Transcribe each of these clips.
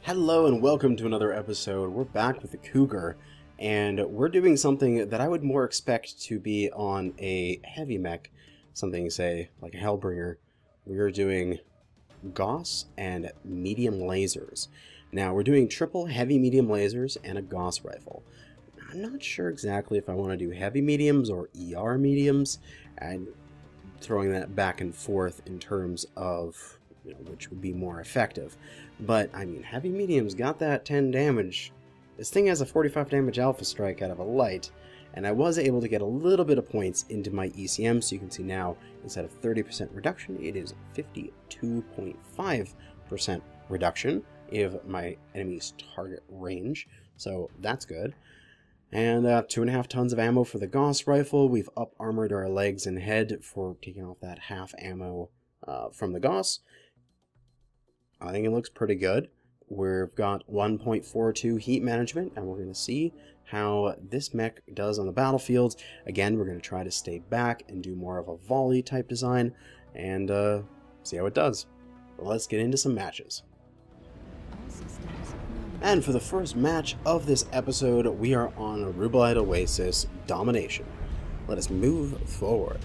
Hello and welcome to another episode. We're back with the Cougar, and we're doing something that I would more expect to be on a heavy mech, something say like a Hellbringer. We're doing Gauss and medium lasers. Now we're doing triple heavy medium lasers and a Gauss rifle. I'm not sure exactly if I want to do heavy mediums or ER mediums, and throwing that back and forth in terms of which would be more effective. But, I mean, heavy medium's got that 10 damage. This thing has a 45 damage alpha strike out of a light, and I was able to get a little bit of points into my ECM, so you can see now, instead of 30% reduction, it is 52.5% reduction of my enemy's target range, so that's good. And 2.5 tons of ammo for the Gauss rifle. We've up-armored our legs and head for taking off that half ammo from the Gauss. I think it looks pretty good. We've got 1.42 heat management, and we're going to see how this mech does on the battlefield. Again, we're going to try to stay back and do more of a volley type design, and see how it does. But let's get into some matches. And for the first match of this episode, we are on Rubelite Oasis Domination. Let us move forward.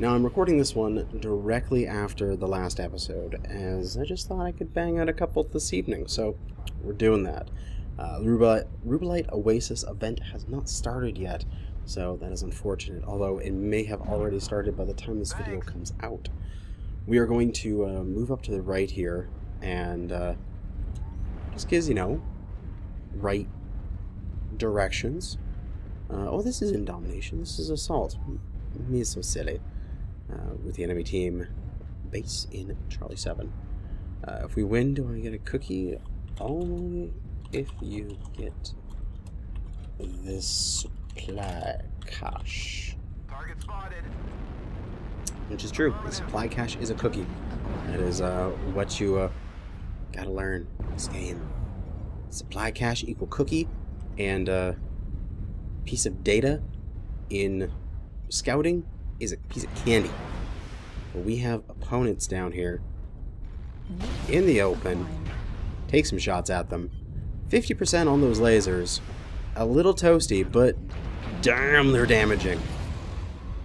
Now, I'm recording this one directly after the last episode, as I just thought I could bang out a couple this evening, so we're doing that. The Rubelite Oasis event has not started yet, so that is unfortunate, although it may have already started by the time this video comes out. We are going to move up to the right here, and just gives, right directions. Oh, this isn't domination, this is assault. Me is so silly. With the enemy team base in Charlie 7. If we win, do I get a cookie? Only if you get this supply cache. Target spotted. Which is true. The supply cache is a cookie. That is what you gotta learn in this game. Supply cache equal cookie, and piece of data in scouting is a piece of candy. But we have opponents down here in the open. Take some shots at them. 50% on those lasers. A little toasty, but damn, they're damaging.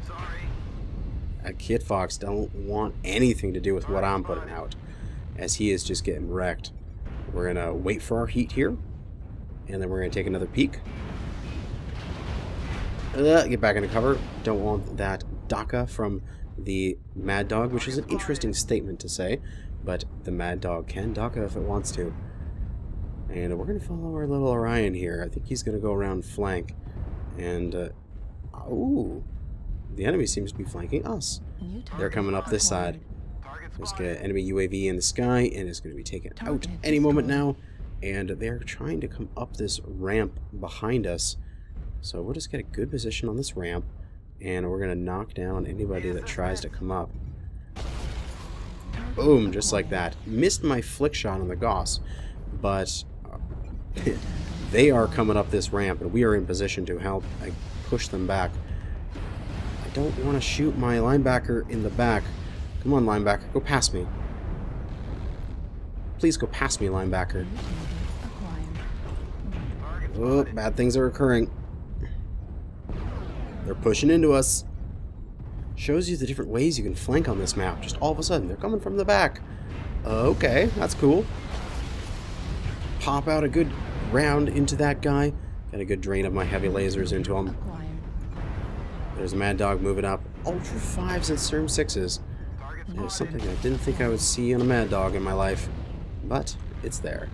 Sorry. Kid Fox don't want anything to do with what I'm putting out, as he is just getting wrecked. We're gonna wait for our heat here, and then we're gonna take another peek. Get back into cover. Don't want that DACA from the Mad Dog, which is an interesting statement to say, but the Mad Dog can DACA if it wants to. And we're going to follow our little Orion here. I think he's going to go around flank. And, ooh, the enemy seems to be flanking us. They're coming up this side. There's an enemy UAV in the sky, and it's going to be taken out any moment now. And they're trying to come up this ramp behind us. So we'll just get a good position on this ramp, and we're going to knock down anybody that tries to come up. Boom, just like that. Missed my flick shot on the Gauss, but they are coming up this ramp, and we are in position to help push them back. I don't want to shoot my linebacker in the back. Come on, linebacker, go past me. Please go past me, linebacker. Oh, bad things are occurring. They're pushing into us. Shows you the different ways you can flank on this map. Just all of a sudden, they're coming from the back. Okay, that's cool. Pop out a good round into that guy. Got a good drain of my heavy lasers into him. There's a Mad Dog moving up. Ultra 5s and Sturm 6s. There's something I didn't think I would see on a Mad Dog in my life, but it's there.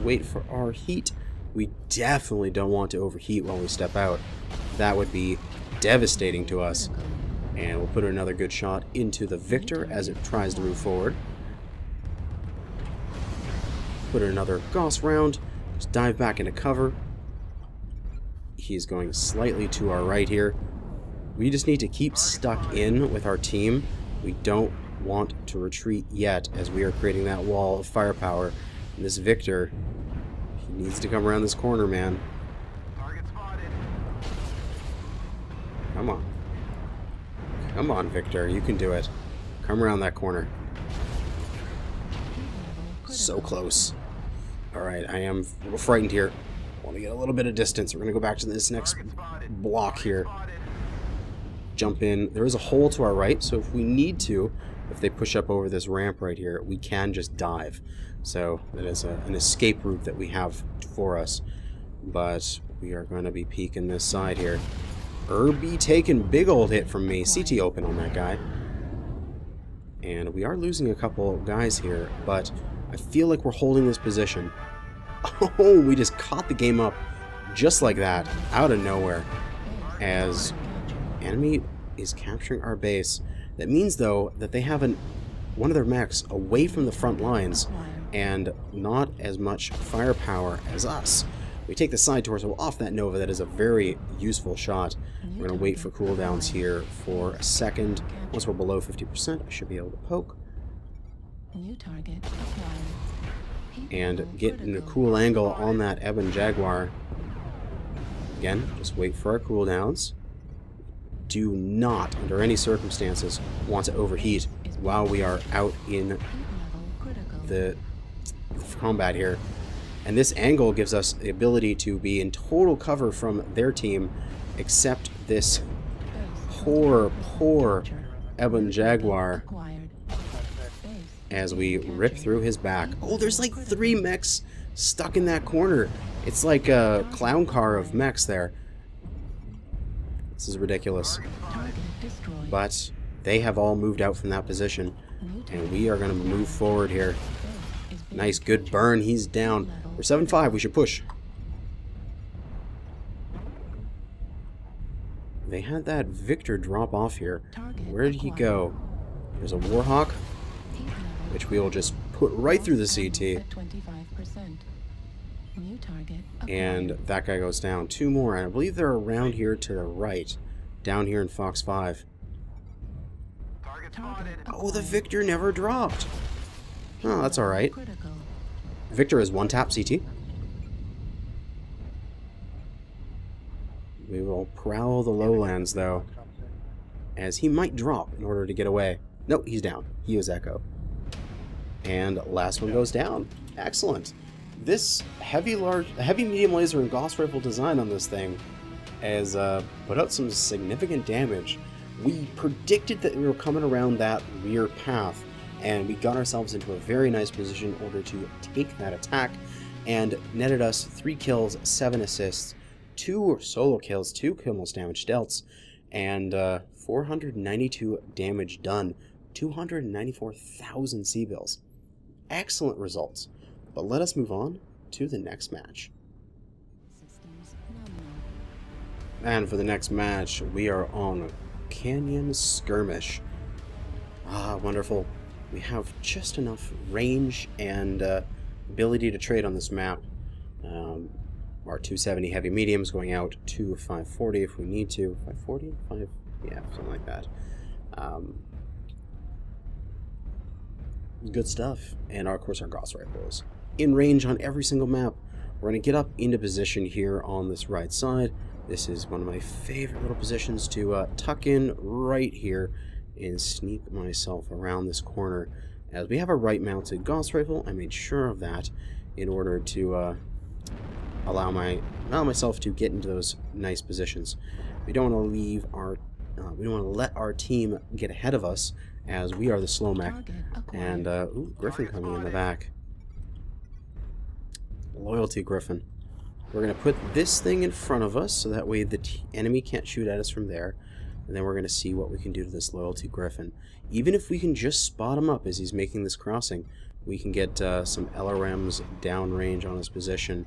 Wait for our heat. We definitely don't want to overheat while we step out. That would be devastating to us. And we'll put another good shot into the Victor as it tries to move forward. Put another Gauss round. Just dive back into cover. He's going slightly to our right here. We just need to keep stuck in with our team. We don't want to retreat yet, as we are creating that wall of firepower. And this Victor, he needs to come around this corner, man. Target spotted. Come on. Come on, Victor. You can do it. Come around that corner. So close. Alright, I am a little frightened here. I want to get a little bit of distance. We're going to go back to this next block here. Jump in. There is a hole to our right, so if we need to, if they push up over this ramp right here, we can just dive. So that is an escape route that we have for us. But we are going to be peeking this side here. Irby taking big old hit from me. CT open on that guy. And we are losing a couple guys here, but I feel like we're holding this position. Oh, we just caught the game up just like that, out of nowhere, as enemy is capturing our base. That means, though, that they have one of their mechs away from the front lines and not as much firepower as us. We take the side torso off that Nova. That is a very useful shot. We're going to wait for cooldowns here for a second. Once we're below 50%, I should be able to poke. And get in a cool angle on that Ebon Jaguar. Again, just wait for our cooldowns. Do not, under any circumstances, want to overheat while we are out in the combat here. And this angle gives us the ability to be in total cover from their team, except this poor Ebon Jaguar, as we rip through his back. Oh, there's like 3 mechs stuck in that corner. It's like a clown car of mechs there. This is ridiculous. But they have all moved out from that position, and we are going to move forward here. Nice, good burn. He's down. We're 7-5. We should push. They had that Victor drop off here. Where did he go? There's a Warhawk, which we will just put right through the CT. And that guy goes down. 2 more, and I believe they're around here to the right. Down here in Fox 5. Oh, the Victor never dropped. Oh, that's alright. Victor is 1-tap CT. We will prowl the lowlands, though, as he might drop in order to get away. Nope, he's down. He was Echo. And last one goes down. Excellent. This heavy medium laser and Gauss rifle design on this thing has put out some significant damage. We predicted that we were coming around that rear path, and we got ourselves into a very nice position in order to take that attack, and netted us 3 kills, 7 assists, 2 solo kills, 2 kill most damage dealt, and 492 damage done, 294,000 C-bills. Excellent results. But let us move on to the next match. And for the next match, we are on Canyon Skirmish. Ah, wonderful. We have just enough range and ability to trade on this map. Our 270 heavy mediums going out to 540 if we need to. 540? Yeah, something like that. Good stuff. And of course our Gauss rifles. In range on every single map. We're going to get up into position here on this right side. This is one of my favorite little positions to tuck in right here and sneak myself around this corner. As we have a right-mounted Gauss rifle, I made sure of that in order to allow myself to get into those nice positions. We don't want to leave our, we don't want to let our team get ahead of us, as we are the slow mech. And ooh, Griffin coming in the back. Loyalty Griffin. We're going to put this thing in front of us so that way the enemy can't shoot at us from there. And then we're going to see what we can do to this Loyalty Griffin. Even if we can just spot him up as he's making this crossing, we can get some LRMs downrange on his position.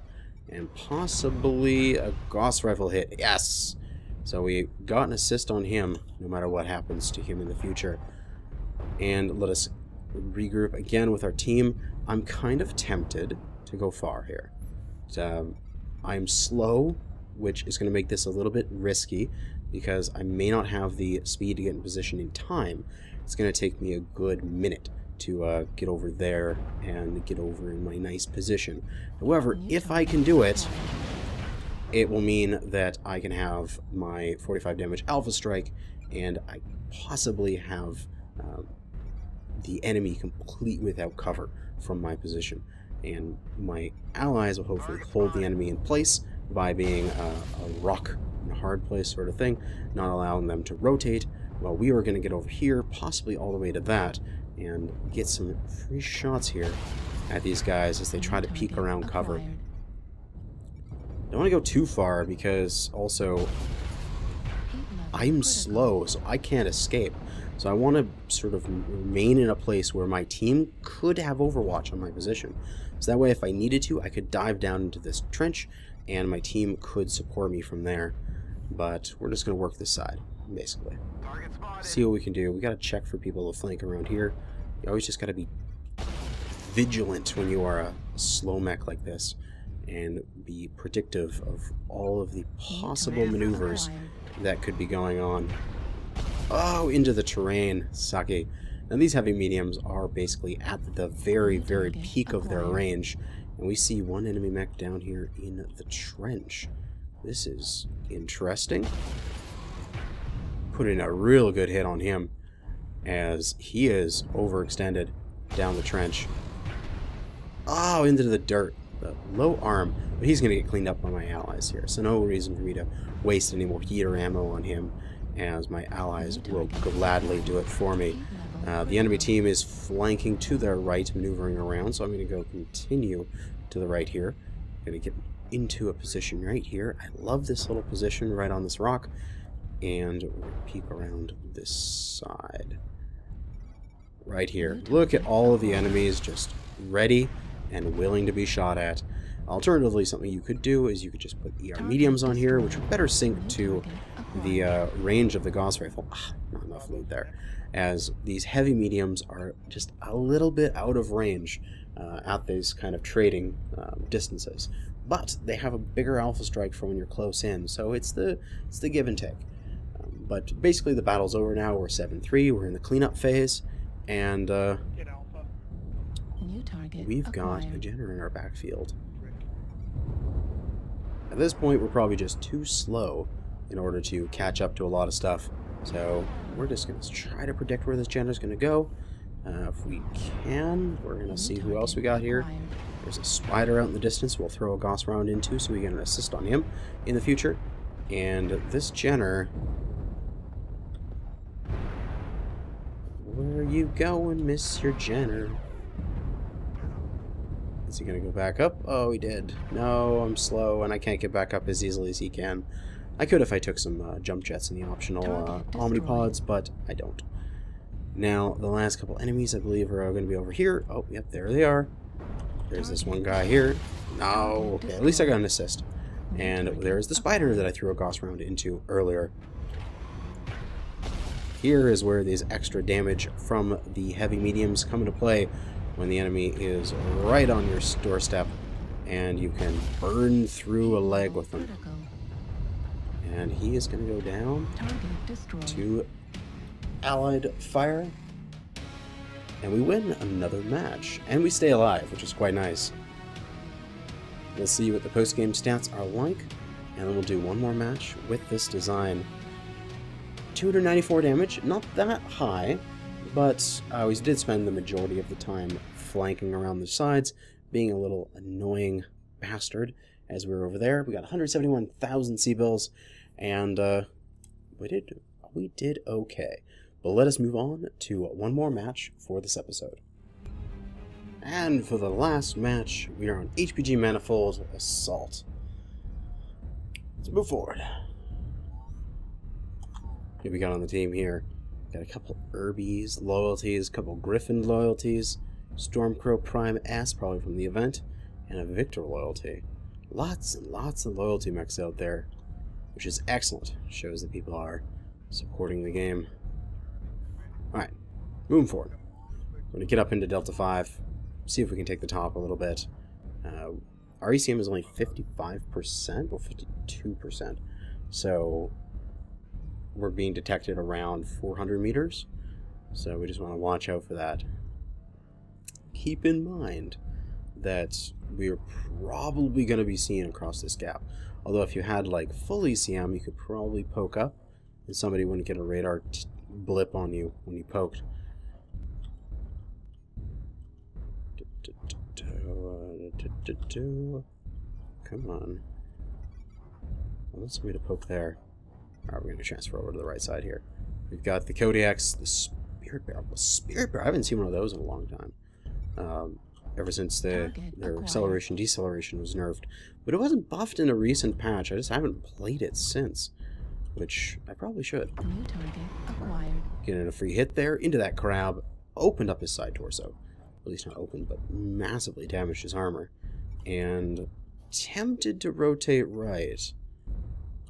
And possibly a Gauss rifle hit. Yes! So we got an assist on him, no matter what happens to him in the future. And let us regroup again with our team. I'm kind of tempted to go far here. I'm slow, which is going to make this a little bit risky, because I may not have the speed to get in position in time. It's going to take me a good minute to get over there and get over in my nice position. However, if I can do it, it will mean that I can have my 45 damage Alpha Strike, and I possibly have the enemy completely without cover from my position. And my allies will hopefully hold the enemy in place by being a rock in a hard place sort of thing, not allowing them to rotate, while we are going to get over here, possibly all the way to that, and get some free shots here at these guys as they try to peek around cover. Don't want to go too far because also I'm slow, so I can't escape. So I want to sort of remain in a place where my team could have overwatch on my position. So that way if I needed to, I could dive down into this trench and my team could support me from there. But we're just going to work this side, basically. See what we can do. We got to check for people to flank around here. You always just got to be vigilant when you are a slow mech like this, and be predictive of all of the possible maneuvers that could be going on. Oh, into the terrain. Sake. Now these heavy mediums are basically at the very, very peak of their range, and we see one enemy mech down here in the trench. This is interesting. Putting a real good hit on him as he is overextended down the trench. Oh, into the dirt. The low arm, but he's going to get cleaned up by my allies here, so no reason for me to waste any more heater ammo on him, as my allies will gladly do it for me. The enemy team is flanking to their right, maneuvering around, so I'm going to go continue to the right here. I'm going to get into a position right here. I love this little position right on this rock, and we're going to peek around this side. Right here. Look at all of the enemies just ready and willing to be shot at. Alternatively, something you could do is you could just put ER mediums on here, which would better sync to the range of the Gauss rifle. Not enough loot there, as these heavy mediums are just a little bit out of range at these kind of trading distances. But they have a bigger alpha strike for when you're close in, so it's the give and take. But basically the battle's over now. We're 7-3, we're in the cleanup phase, and we've got a generator in our backfield. At this point, we're probably just too slow in order to catch up to a lot of stuff. So we're just going to try to predict where this generator's going to go. If we can, we're going to see who else we got here. There's a spider out in the distance we'll throw a Gauss round into so we get an assist on him in the future. And this generator... Where are you going, Mr. Jenner? Is he going to go back up? Oh, he did. No, I'm slow, and I can't get back up as easily as he can. I could if I took some jump jets in the optional omnipods, but I don't. Now, the last couple enemies, I believe, are going to be over here. Oh, yep, there they are. There's this one guy here. No, okay, at least I got an assist. And there's the spider that I threw a Gauss round into earlier. Here is where these extra damage from the heavy mediums come into play, when the enemy is right on your doorstep and you can burn through a leg with them. And he is going to go down to allied fire, and we win another match, and we stay alive, which is quite nice. We'll see what the post-game stats are like, and then we'll do one more match with this design. 294 damage, not that high, but I always did spend the majority of the time flanking around the sides, being a little annoying bastard as we were over there. We got 171,000 C-bills, and we did okay. But let us move on to one more match for this episode. And for the last match, we are on HPG Manifold Assault. Let's move forward. Who we got on the team here? Got a couple Irbies loyalties, a couple Griffin loyalties, Stormcrow Prime S, probably from the event, and a Victor loyalty. Lots and lots of loyalty mechs out there, which is excellent. Shows that people are supporting the game. Alright, moving forward. We're going to get up into Delta 5, see if we can take the top a little bit. Our ECM is only 55%, or 52%, so we're being detected around 400 meters, so we just want to watch out for that. Keep in mind that we're probably going to be seen across this gap, although if you had like full ECM, you could probably poke up and somebody wouldn't get a radar blip on you when you poked. Come on. I want somebody to poke there. Alright, we're going to transfer over to the right side here. We've got the Kodiaks, the Spirit Bear. Well, Spirit Bear, I haven't seen one of those in a long time. Ever since their acceleration deceleration was nerfed. But it wasn't buffed in a recent patch. I just haven't played it since. Which I probably should. New target acquired. Getting a free hit there into that crab. Opened up his side torso. At least not open, but massively damaged his armor. And tempted to rotate right.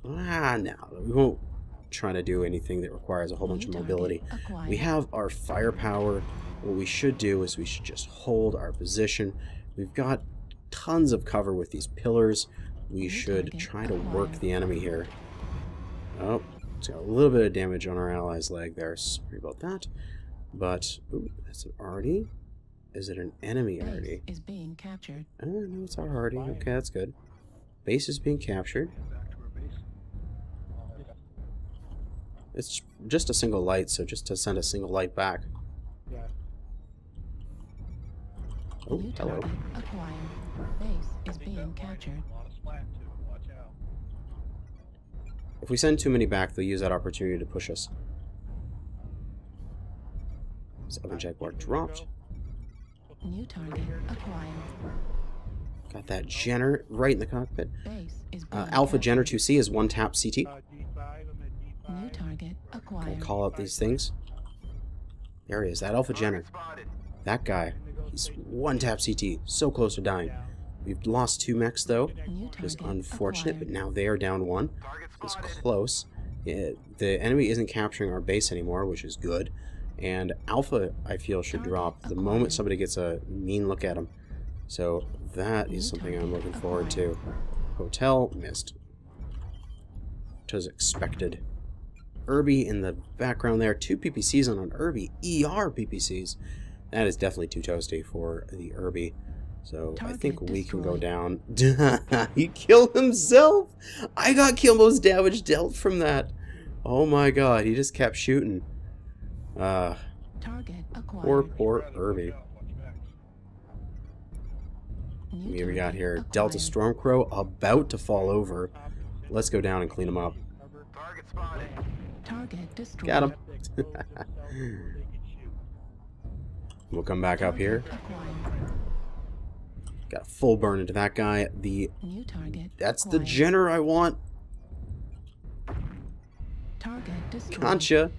No. We won't try to do anything that requires a whole bunch of mobility. We have our firepower. What we should do is we should just hold our position. We've got tons of cover with these pillars. We should try to work the enemy here. Oh, it's got a little bit of damage on our ally's leg there. Sorry about that. But, ooh, that's an Artie. Is it an enemy Artie? Is being captured. Oh, no, it's our Artie. Okay, that's good. Base is being captured. It's just a single light, so just to send a single light back. Oh, hello. Acquired. Base is being captured. If we send too many back, they'll use that opportunity to push us. Oven Jaguar dropped. New target acquired. Got that Jenner right in the cockpit. Base is being Alpha Jenner 2C is one tap CT. New target acquired. I'll call out these things. There he is, that Alpha Jenner. That guy. He's one tap CT. So close to dying. We've lost 2 mechs though, which is unfortunate, but now they are down 1. It's close. The enemy isn't capturing our base anymore, which is good. And Alpha, I feel, should drop the moment somebody gets a mean look at him. So that is something I'm looking forward to. Hotel missed. Which was expected. Irby in the background there. 2 PPCs on an Irby. ER PPCs. That is definitely too toasty for the Irby. So I think we can go down. He killed himself! I got most damage dealt from that. Oh my god, he just kept shooting. Poor Irby. What we got here? Delta Stormcrow about to fall over. Let's go down and clean him up. Got him. We'll come back up here. Got a full burn into that guy. That's the Jenner I want. Gotcha.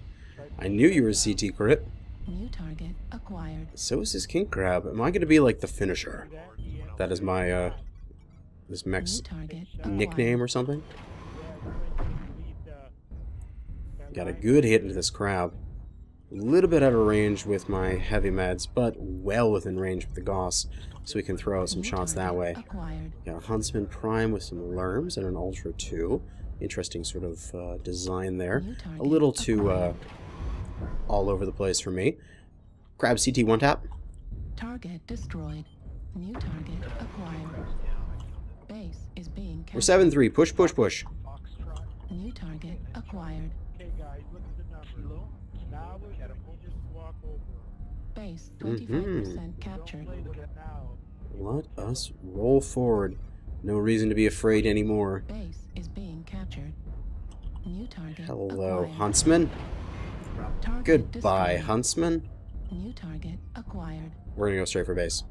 I knew you were a CT crit. New target acquired. So is this King Crab. Am I going to be like the finisher? That is my, this mech's nickname or something? Got a good hit into this crab. A little bit out of range with my heavy meds, but well within range with the Gauss, so we can throw out some shots that way. Got a Huntsman Prime with some Lerms and an Ultra 2. Interesting sort of design there. A little too all over the place for me. Crab CT 1 tap. Target destroyed. New target acquired. Base is being captured. We're 7-3. Push, push, push. New target acquired. Base 25% captured. Let us roll forward. No reason to be afraid anymore. Base is being captured. New target Hello, acquired. Huntsman. Target Goodbye, destroyed. Huntsman. New target acquired. We're gonna go straight for base.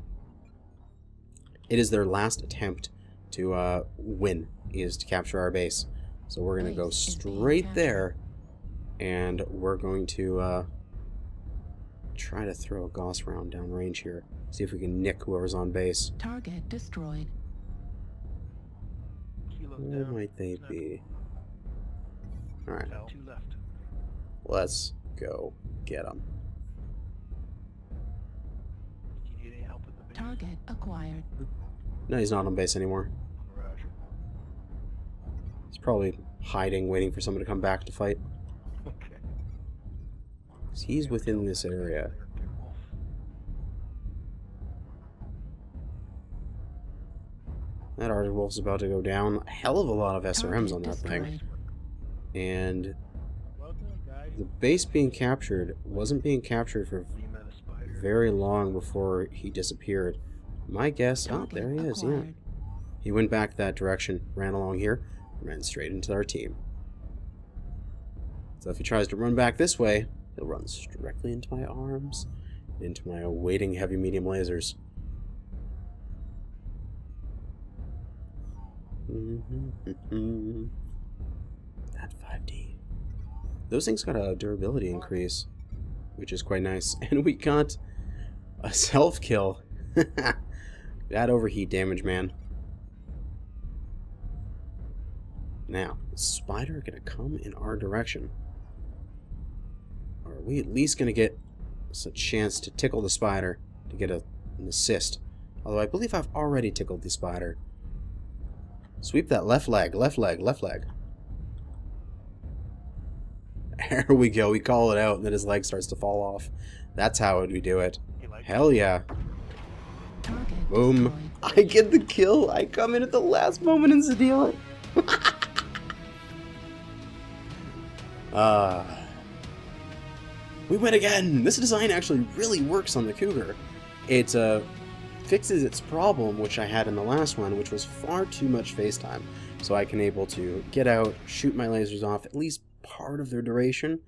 It is their last attempt to win, is to capture our base. So we're gonna go straight there, and we're going to try to throw a Gauss round down range here. See if we can nick whoever's on base. Target destroyed. Where might they be? Alright. Let's go get them. Target acquired. No, he's not on base anymore. He's probably hiding, waiting for someone to come back to fight. He's within this area. That Arctic-Wolf's about to go down. A hell of a lot of SRMs on that thing. And the base being captured wasn't being captured for very long before he disappeared. My guess... Oh, there he is, yeah. Acquired. He went back that direction, ran along here, ran straight into our team. So if he tries to run back this way, he'll run directly into my arms, into my awaiting heavy medium lasers. That 5D. Those things got a durability increase, which is quite nice. And we got a self-kill. That overheat damage, man. Now, is Spider gonna come in our direction? Or are we at least gonna get us a chance to tickle the Spider to get an assist? Although I believe I've already tickled the Spider. Sweep that left leg, left leg, left leg. There we go, we call it out, and then his leg starts to fall off. That's how we do it. Hell yeah. Target Boom. destroyed. I get the kill. I come in at the last moment and steal it. We win again! This design actually really works on the Cougar. It fixes its problem, which I had in the last one, which was far too much face time. So I can able to get out, shoot my lasers off at least part of their duration,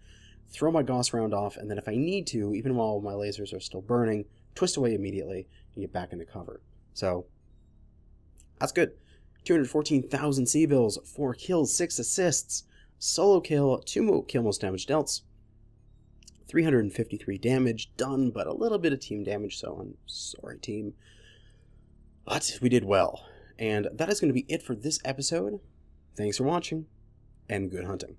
throw my Gauss round off, and then if I need to, even while my lasers are still burning, twist away immediately and get back into cover. So, that's good. 214,000 C-bills, 4 kills, 6 assists, solo kill, 2 kill most damage dealt, 353 damage done, but a little bit of team damage, so I'm sorry, team. But we did well. And that is going to be it for this episode. Thanks for watching, and good hunting.